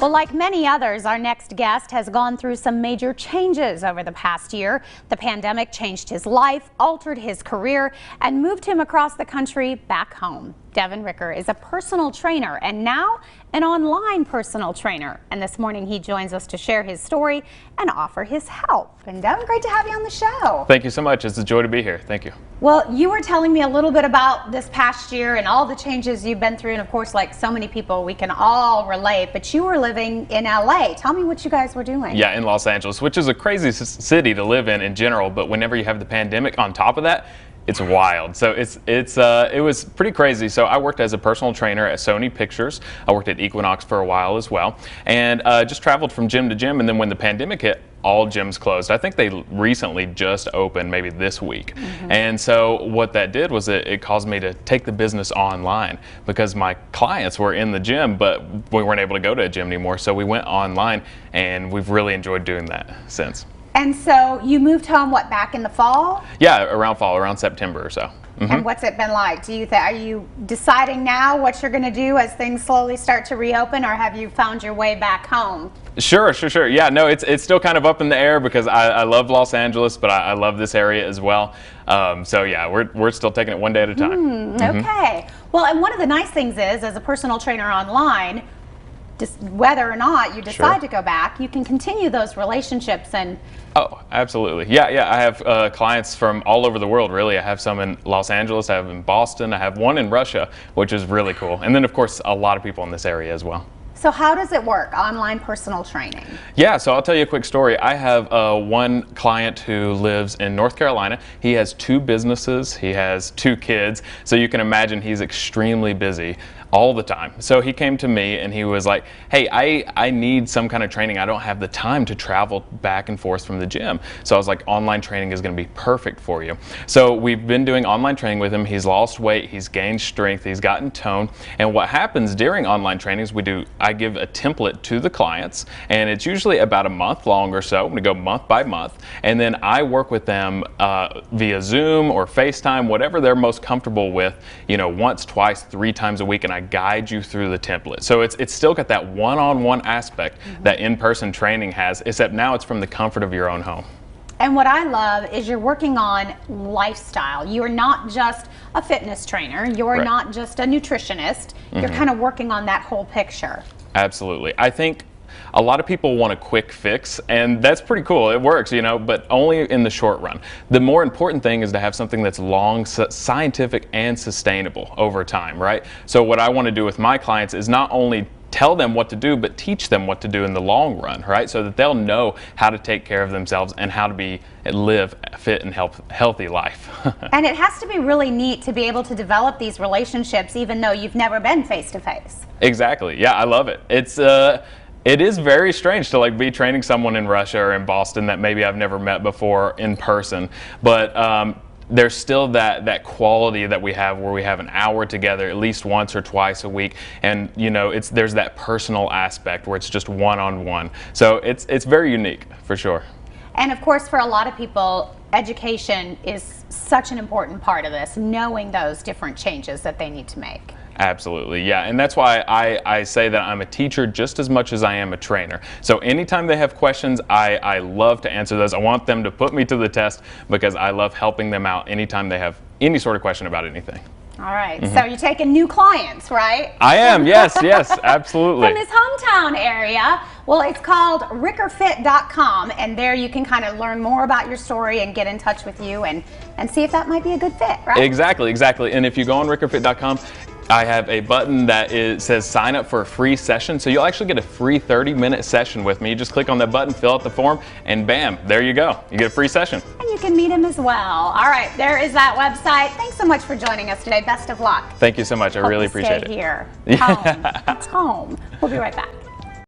Well, like many others, our next guest has gone through some major changes over the past year. The pandemic changed his life, altered his career, and moved him across the country back home. Devin Ricker is a personal trainer and now an online personal trainer. And this morning he joins us to share his story and offer his help. And Devin, great to have you on the show. Thank you so much. It's a joy to be here. Thank you. Well, you were telling me a little bit about this past year and all the changes you've been through. And of course, like so many people, we can all relate, but you were living in LA. Tell me what you guys were doing. Yeah, in Los Angeles, which is a crazy city to live in general. But whenever you have the pandemic on top of that, it's wild. So it was pretty crazy. So I worked as a personal trainer at Sony Pictures. I worked at Equinox for a while as well, and just traveled from gym to gym. And then when the pandemic hit, all gyms closed. I think they recently just opened, maybe this week. And so what that did was it caused me to take the business online because my clients were in the gym, but we weren't able to go to a gym anymore. So we went online, and we've really enjoyed doing that since. And so you moved home, what, back in the fall? Yeah, around fall, around September or so. And what's it been like? Are you deciding now what you're going to do as things slowly start to reopen, or have you found your way back home? Sure. Yeah, no, it's still kind of up in the air because I love Los Angeles, but I love this area as well. So yeah, we're still taking it one day at a time. Okay. Well, and one of the nice things is, as a personal trainer online, just whether or not you decide to go back, you can continue those relationships. And oh, absolutely. Yeah, I have clients from all over the world, really. I have some in Los Angeles, I have in Boston, I have one in Russia, which is really cool. And then, of course, a lot of people in this area as well. So how does it work, online personal training? Yeah, so I'll tell you a quick story. I have one client who lives in North Carolina. He has 2 businesses, he has 2 kids, so you can imagine he's extremely busy all the time. So he came to me and he was like, hey, I need some kind of training. I don't have the time to travel back and forth from the gym. So I was like, online training is going to be perfect for you. So we've been doing online training with him. He's lost weight, he's gained strength, he's gotten tone. And what happens during online trainings, I give a template to the clients, and it's usually about a month long or so. I'm going to go month by month, and then I work with them via Zoom or FaceTime, whatever they're most comfortable with, once, twice, 3 times a week, and I guide you through the template. So it's still got that one-on-one aspect that in-person training has, except now it's from the comfort of your own home. And what I love is you're working on lifestyle. You're not just a fitness trainer. You're not just a nutritionist. You're kind of working on that whole picture. Absolutely. I think a lot of people want a quick fix, and that's pretty cool. It works, but only in the short run. The more important thing is to have something that's long, scientific, and sustainable over time, right? So what I want to do with my clients is not only tell them what to do, but teach them what to do in the long run, right? So that they'll know how to take care of themselves and how to live a fit and healthy life. And it has to be really neat to be able to develop these relationships even though you've never been face to face. Exactly. Yeah, I love it. It is very strange to be training someone in Russia or in Boston that maybe I've never met before in person, but there's still that quality that we have where we have an hour together at least once or twice a week, and there's that personal aspect where it's just one-on-one. So it's very unique for sure. And of course, for a lot of people, education is such an important part of this, knowing those different changes that they need to make. Absolutely, yeah, and that's why I say that I'm a teacher just as much as I am a trainer. So anytime they have questions, I love to answer those. I want them to put me to the test because I love helping them out anytime they have any sort of question about anything. All right, so you're taking new clients, right? I am, yes, absolutely. From his hometown area. Well, it's called rickerfit.com, and there you can kind of learn more about your story and get in touch with you and see if that might be a good fit, right? Exactly. And if you go on rickerfit.com, I have a button that says sign up for a free session. So you'll actually get a free 30-minute session with me. You just click on that button, fill out the form, and bam, there you go. You get a free session. And you can meet him as well. All right, there is that website. Thanks so much for joining us today. Best of luck. Thank you so much. I really appreciate it. Stay here. Home. It's home. We'll be right back.